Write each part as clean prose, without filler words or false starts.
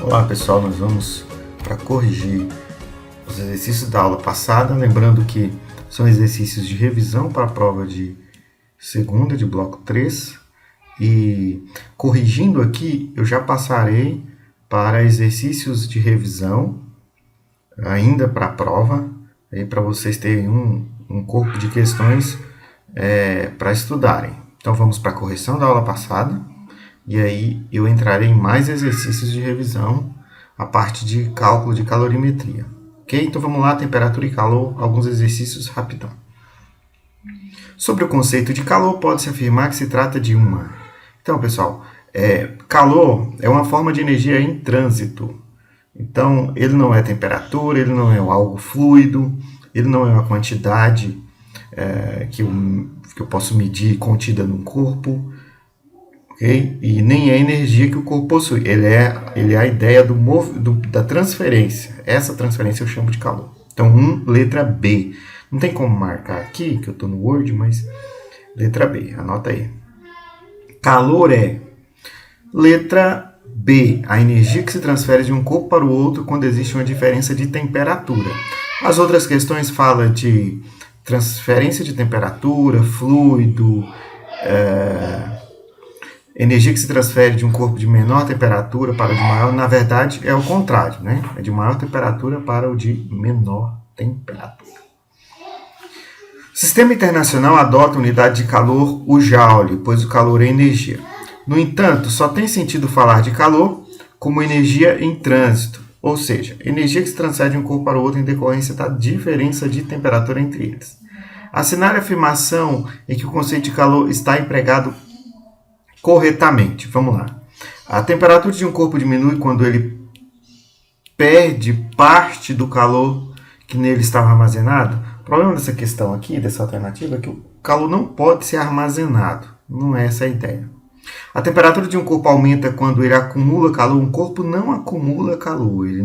Olá pessoal, nós vamos para corrigir os exercícios da aula passada, lembrando que são exercícios de revisão para a prova de segunda de bloco 3 e corrigindo aqui eu já passarei para exercícios de revisão ainda para a prova, para vocês terem um corpo de questões para estudarem. Então vamos para a correção da aula passada. E aí eu entrarei em mais exercícios de revisão, a parte de cálculo de calorimetria. Ok? Então vamos lá, temperatura e calor, alguns exercícios rapidão. Sobre o conceito de calor, pode-se afirmar que se trata de uma... Então, pessoal, calor é uma forma de energia em trânsito. Então, ele não é temperatura, ele não é algo fluido, ele não é uma quantidade que eu posso medir contida num corpo. Okay? E nem é a energia que o corpo possui, ele é a ideia da transferência. Essa transferência eu chamo de calor. Então, letra B. Não tem como marcar aqui, que eu estou no Word, mas letra B, anota aí. Calor é, letra B, a energia que se transfere de um corpo para o outro quando existe uma diferença de temperatura. As outras questões falam de transferência de temperatura, fluido, energia que se transfere de um corpo de menor temperatura para o de maior, na verdade, é o contrário, né? É de maior temperatura para o de menor temperatura. O Sistema Internacional adota a unidade de calor, o Joule, pois o calor é energia. No entanto, só tem sentido falar de calor como energia em trânsito, ou seja, energia que se transfere de um corpo para o outro em decorrência da diferença de temperatura entre eles. Assinar a afirmação em que o conceito de calor está empregado corretamente. Vamos lá. A temperatura de um corpo diminui quando ele perde parte do calor que nele estava armazenado. O problema dessa questão aqui, dessa alternativa, é que o calor não pode ser armazenado. Não é essa a ideia. A temperatura de um corpo aumenta quando ele acumula calor. Um corpo não acumula calor. Ele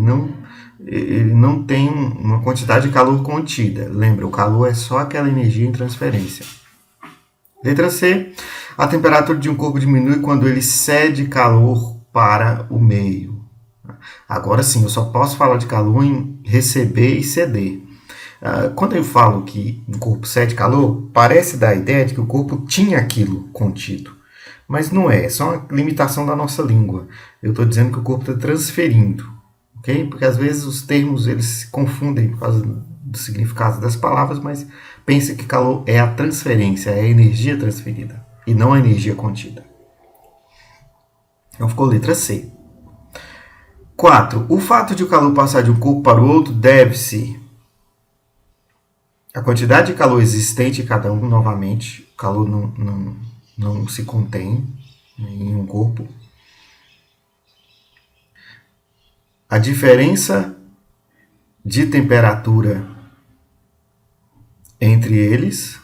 não tem uma quantidade de calor contida. Lembra, o calor é só aquela energia em transferência. Letra C. A temperatura de um corpo diminui quando ele cede calor para o meio. Agora sim, eu só posso falar de calor em receber e ceder. Quando eu falo que um corpo cede calor, parece dar a ideia de que o corpo tinha aquilo contido. Mas não é só uma limitação da nossa língua. Eu estou dizendo que o corpo está transferindo. Okay? Porque às vezes os termos eles se confundem por causa do significado das palavras, mas pensa que calor é a transferência, é a energia transferida e não a energia contida. Então ficou letra C. 4. O fato de o calor passar de um corpo para o outro deve-se à quantidade de calor existente em cada um. Novamente, o calor não se contém em um corpo. A diferença de temperatura entre eles,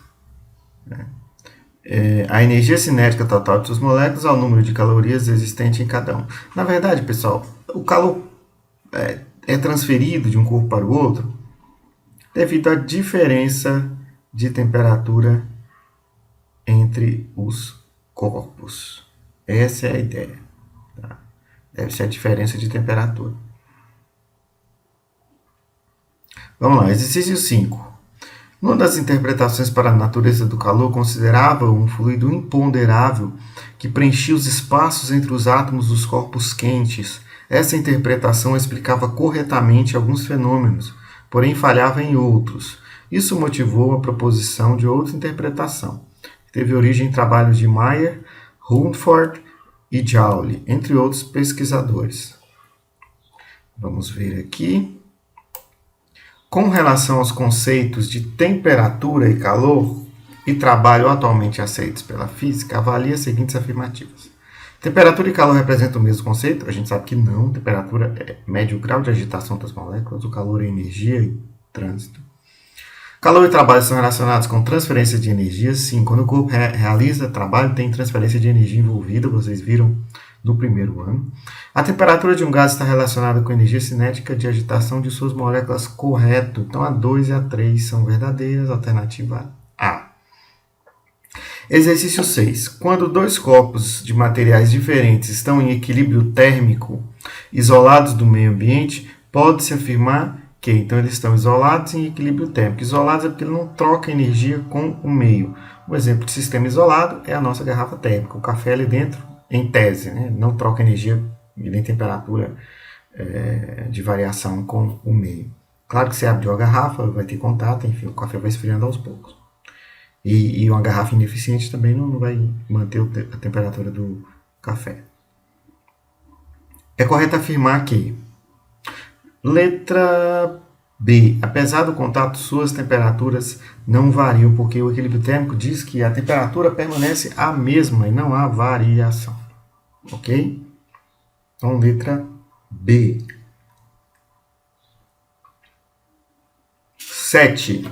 a energia cinética total de suas moléculas ao número de calorias existente em cada um. Na verdade, pessoal, o calor é transferido de um corpo para o outro devido à diferença de temperatura entre os corpos. Essa é a ideia. Tá? Deve ser a diferença de temperatura. Vamos lá, exercício 5. Numa das interpretações para a natureza do calor, considerava um fluido imponderável que preenchia os espaços entre os átomos dos corpos quentes. Essa interpretação explicava corretamente alguns fenômenos, porém falhava em outros. Isso motivou a proposição de outra interpretação, que teve origem em trabalhos de Mayer, Rutherford e Joule, entre outros pesquisadores. Vamos ver aqui. Com relação aos conceitos de temperatura e calor e trabalho atualmente aceitos pela física, avalie as seguintes afirmativas. Temperatura e calor representam o mesmo conceito? A gente sabe que não. Temperatura é médio grau de agitação das moléculas, o calor é energia e trânsito. Calor e trabalho são relacionados com transferência de energia? Sim, quando o corpo realiza trabalho, tem transferência de energia envolvida, vocês viram no primeiro ano. A temperatura de um gás está relacionada com a energia cinética de agitação de suas moléculas, correto. Então, a 2 e a 3 são verdadeiras, alternativa A. Exercício 6. Quando dois corpos de materiais diferentes estão em equilíbrio térmico, isolados do meio ambiente, pode-se afirmar que então eles estão isolados em equilíbrio térmico. Isolados é porque ele não troca energia com o meio. Um exemplo de sistema isolado é a nossa garrafa térmica. O café ali dentro, em tese, né, não troca energia e nem temperatura de variação com o meio. Claro que você abre uma garrafa, vai ter contato, enfim, o café vai esfriando aos poucos. E uma garrafa ineficiente também não vai manter a temperatura do café. É correto afirmar que letra B. Apesar do contato, suas temperaturas não variam, porque o equilíbrio térmico diz que a temperatura permanece a mesma e não há variação. Ok? Então, letra B. 7.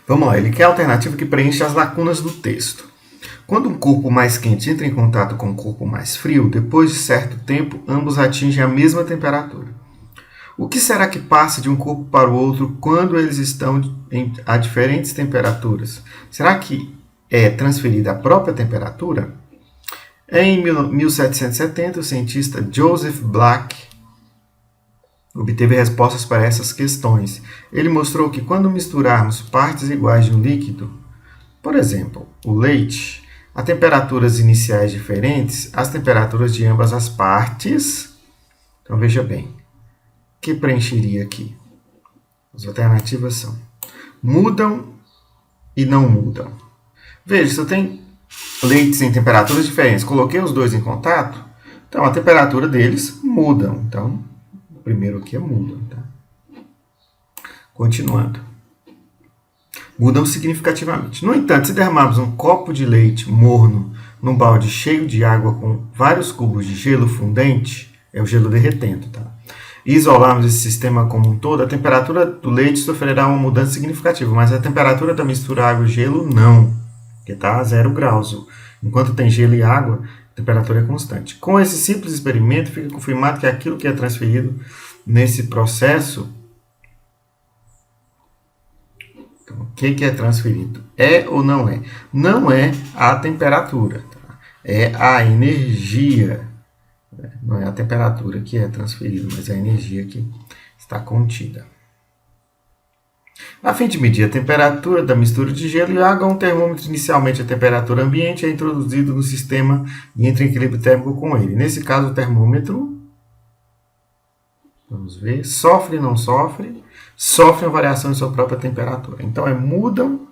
Vamos lá, ele quer a alternativa que preenche as lacunas do texto. Quando um corpo mais quente entra em contato com um corpo mais frio, depois de certo tempo, ambos atingem a mesma temperatura. O que será que passa de um corpo para o outro quando eles estão a diferentes temperaturas? Será que é transferida a própria temperatura? Em 1770, o cientista Joseph Black obteve respostas para essas questões. Ele mostrou que quando misturarmos partes iguais de um líquido, por exemplo, o leite, a temperaturas iniciais diferentes, as temperaturas de ambas as partes, então veja bem, o que preencheria aqui? As alternativas são mudam e não mudam. Veja, se eu tenho leites em temperaturas diferentes, coloquei os dois em contato, então a temperatura deles muda. Então, o primeiro aqui é mudam. Tá? Continuando. Mudam significativamente. No entanto, se derramarmos um copo de leite morno num balde cheio de água com vários cubos de gelo fundente, é o gelo derretendo, tá? E isolarmos esse sistema como um todo, a temperatura do leite sofrerá uma mudança significativa, mas a temperatura da mistura água e gelo não, que está a 0 graus. Enquanto tem gelo e água, a temperatura é constante. Com esse simples experimento, fica confirmado que aquilo que é transferido nesse processo, então, o que é transferido? É ou não é? Não é a temperatura, tá? É a energia. Não é a temperatura que é transferida, mas é a energia que está contida. A fim de medir a temperatura da mistura de gelo e água, um termômetro inicialmente a temperatura ambiente é introduzido no sistema e entra em equilíbrio térmico com ele. Nesse caso, o termômetro, vamos ver, sofre ou não sofre? Sofre uma variação em sua própria temperatura. Então, mudam,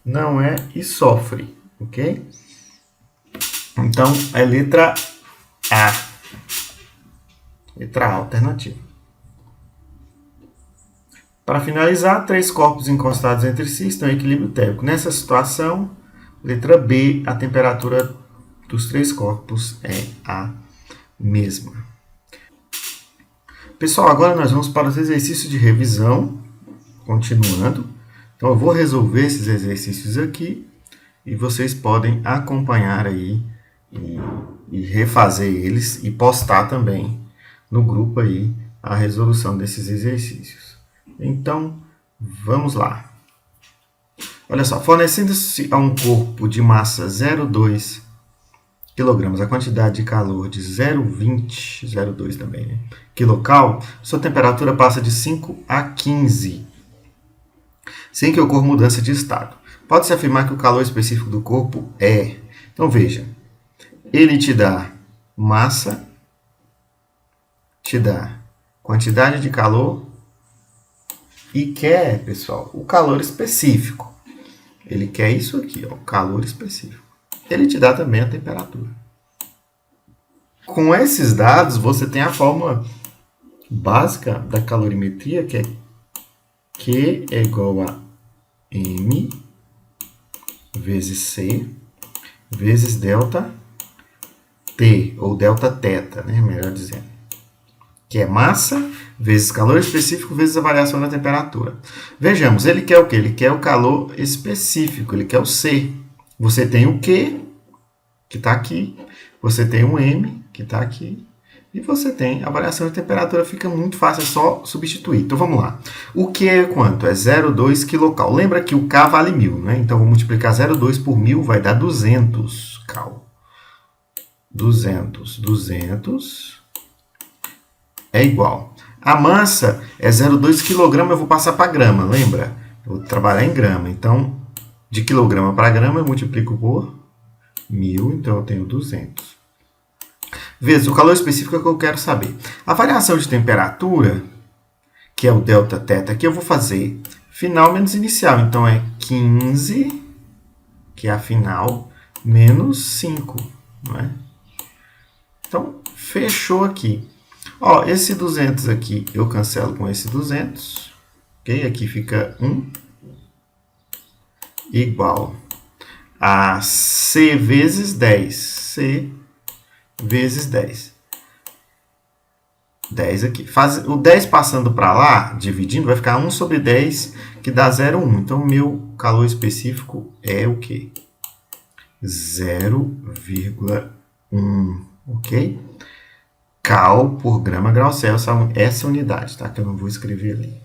não é e sofre, ok? Então, é letra A. Letra A, alternativa. Para finalizar, 3 corpos encostados entre si estão em equilíbrio térmico. Nessa situação, letra B, a temperatura dos 3 corpos é a mesma. Pessoal, agora nós vamos para os exercícios de revisão, continuando. Então, eu vou resolver esses exercícios aqui e vocês podem acompanhar aí e refazer eles e postar também no grupo aí a resolução desses exercícios. Então, vamos lá. Olha só, fornecendo-se a um corpo de massa 0,2 kg a quantidade de calor de 0,20, 0,2 também, né? Quilocal, sua temperatura passa de 5 a 15, sem que ocorra mudança de estado. Pode-se afirmar que o calor específico do corpo é... Então, veja, ele te dá massa, te dá quantidade de calor e quer, pessoal, o calor específico. Ele quer isso aqui, ó, o calor específico. Ele te dá também a temperatura. Com esses dados, você tem a fórmula básica da calorimetria, que é Q é igual a M vezes C vezes delta T, ou delta θ, né, melhor dizendo. Que é massa vezes calor específico vezes a variação da temperatura. Vejamos, ele quer o quê? Ele quer o calor específico, ele quer o C. Você tem o Q, que está aqui, você tem o M, que está aqui, e você tem a variação de temperatura, fica muito fácil, é só substituir. Então, vamos lá. O Q é quanto? É 0,2 kcal. Lembra que o K vale 1000, né? Então, vou multiplicar 0,2 por 1000, vai dar 200 cal. 200 é igual. A massa é 0,2 kg, eu vou passar para grama, lembra? Eu vou trabalhar em grama. Então, de quilograma para grama, eu multiplico por 1.000, então eu tenho 200. Vezes o calor específico é o que eu quero saber. A variação de temperatura, que é o ΔT aqui, eu vou fazer final menos inicial. Então, é 15, que é a final, menos 5. Não é? Então, fechou aqui. Ó, esse 200 aqui eu cancelo com esse 200. Ok? Aqui fica 1 igual a C vezes 10. C vezes 10. 10 aqui. O 10 passando para lá, dividindo, vai ficar 1 sobre 10, que dá 0,1. Então, o meu calor específico é o quê? 0,1. Ok? Cal por grama grau Celsius, essa unidade, tá? Que eu não vou escrever ali.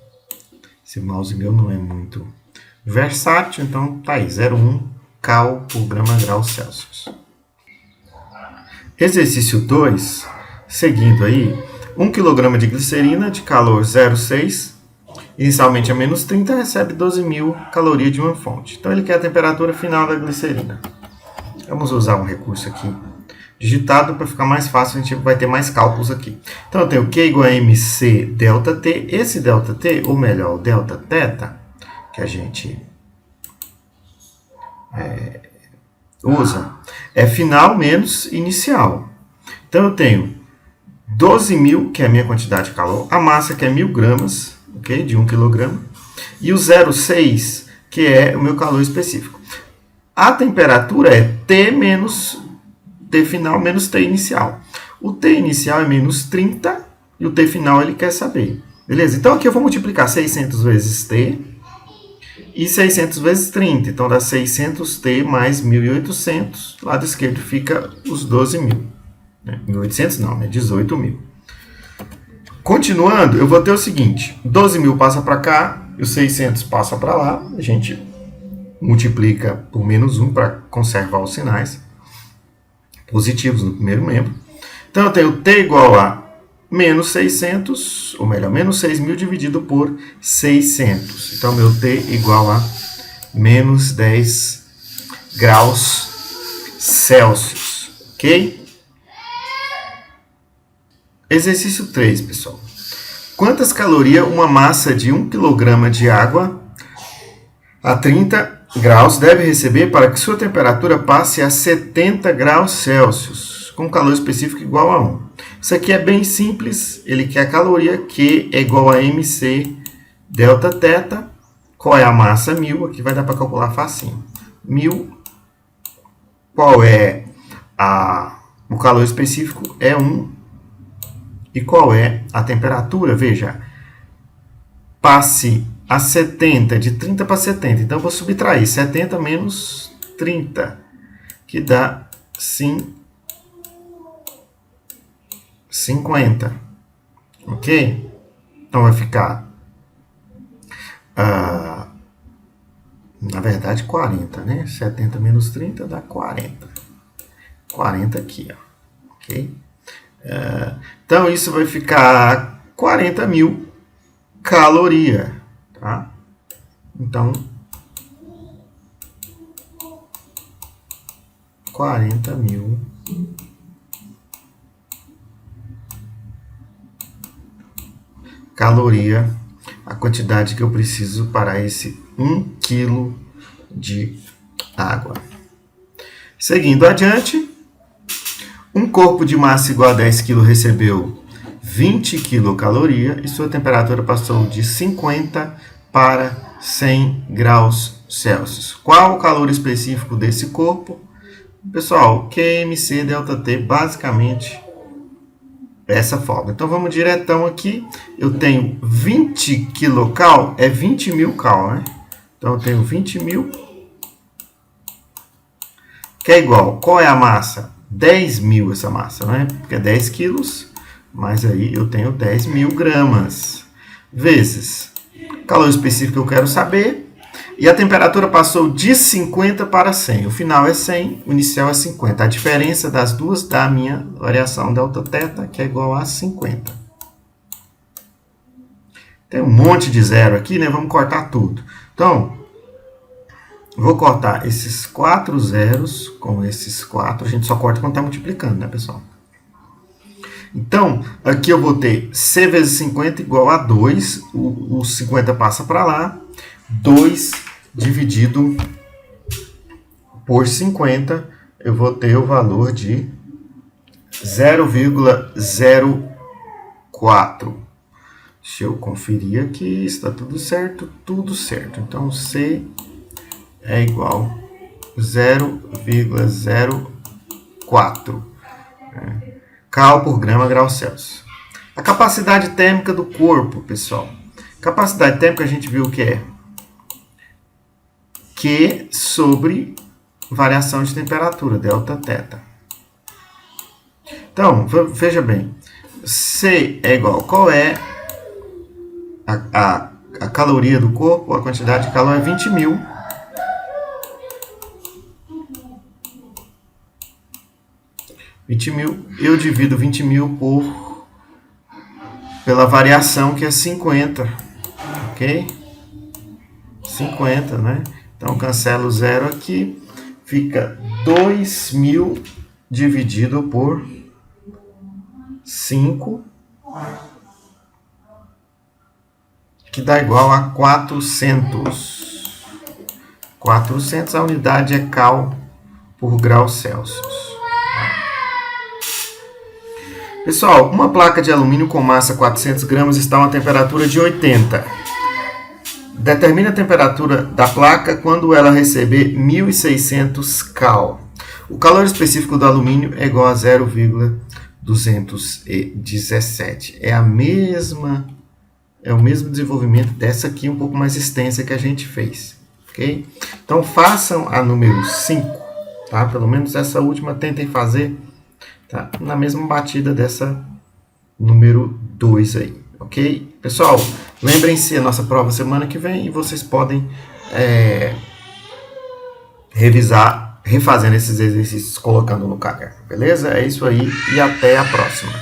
Esse mouse meu não é muito versátil, então tá aí, 0,1 cal por grama grau Celsius. Exercício 2, seguindo aí, 1 kg de glicerina de calor 0,6, inicialmente a menos 30, recebe 12.000 calorias de uma fonte. Então ele quer a temperatura final da glicerina. Vamos usar um recurso aqui digitado para ficar mais fácil, a gente vai ter mais cálculos aqui. Então eu tenho Q igual a MC ΔT, esse ΔT, ou melhor, o Δθ, que a gente usa, é final menos inicial. Então eu tenho 12.000, que é a minha quantidade de calor, a massa, que é 1.000 gramas, okay, de 1 kg, e o 0,6, que é o meu calor específico. A temperatura é T menos T final menos T inicial. O T inicial é menos 30 e o T final ele quer saber. Beleza? Então aqui eu vou multiplicar 600 vezes T e 600 vezes 30. Então dá 600T mais 1.800. Lado esquerdo fica os 12.000. 1.800 não, né? 18.000. Continuando, eu vou ter o seguinte. 12.000 passa para cá e os 600 passa para lá. A gente multiplica por menos 1 para conservar os sinais positivos no primeiro membro. Então, eu tenho T igual a menos 600, ou melhor, menos 6.000 dividido por 600. Então, meu T igual a menos 10 graus Celsius. Ok? Exercício 3, pessoal. Quantas calorias uma massa de 1 kg de água a 30 graus deve receber para que sua temperatura passe a 70 graus Celsius, com calor específico igual a 1. Isso aqui é bem simples, ele quer a caloria, Q é igual a MC Δθ. Qual é a massa? 1.000, aqui vai dar para calcular facinho. 1.000, qual é o calor específico? É 1. E qual é a temperatura? Veja, passe a 70, de 30 para 70. Então, eu vou subtrair 70 menos 30, que dá 50. Ok? Então, vai ficar, na verdade, 40, né? 70 menos 30 dá 40. 40 aqui, ó. Ok? Então, isso vai ficar 40.000 calorias. Tá? Então, 40.000 caloria, a quantidade que eu preciso para esse 1 kg de água. Seguindo adiante, um corpo de massa igual a 10 kg recebeu 20 quilocaloria e sua temperatura passou de 50 para 100 graus Celsius. Qual o calor específico desse corpo? Pessoal, QMC ΔT, basicamente essa forma. Então vamos diretão aqui. Eu tenho 20 quilocal, é 20.000 cal, né? Então eu tenho 20.000, que é igual. Qual é a massa? 10.000 essa massa, né? Porque é 10 quilos. Mas aí eu tenho 10.000 gramas, vezes calor específico que eu quero saber. E a temperatura passou de 50 para 100. O final é 100, o inicial é 50. A diferença das duas dá a minha variação delta-θ, que é igual a 50. Tem um monte de zero aqui, né? Vamos cortar tudo. Então, vou cortar esses 4 zeros com esses 4. A gente só corta quando está multiplicando, né, pessoal? Então, aqui eu vou ter C vezes 50 igual a 2. O 50 passa para lá. 2 dividido por 50, eu vou ter o valor de 0,04. Deixa eu conferir aqui, está tudo certo, tudo certo. Então, C é igual a 0,04 cal por grama grau Celsius. A capacidade térmica do corpo, pessoal. Capacidade térmica a gente viu que é Q sobre variação de temperatura, delta-θ. Então, veja bem, C é igual, qual é a caloria do corpo? A quantidade de calor é 20.000. Eu divido 20.000 pela variação, que é 50, ok? 50, né? Então, cancelo o zero aqui, fica 2.000 dividido por 5, que dá igual a 400. 400, a unidade é cal por grau Celsius. Pessoal, uma placa de alumínio com massa 400 gramas está a uma temperatura de 80. Determine a temperatura da placa quando ela receber 1.600 cal. O calor específico do alumínio é igual a 0,217. É o mesmo desenvolvimento dessa aqui, um pouco mais extensa que a gente fez. Ok? Então, façam a número 5. Tá? Pelo menos essa última tentem fazer, tá? Na mesma batida dessa número 2 aí. Ok? Pessoal, lembrem-se, a nossa prova semana que vem, e vocês podem revisar, refazendo esses exercícios, colocando no caderno. Beleza? É isso aí e até a próxima.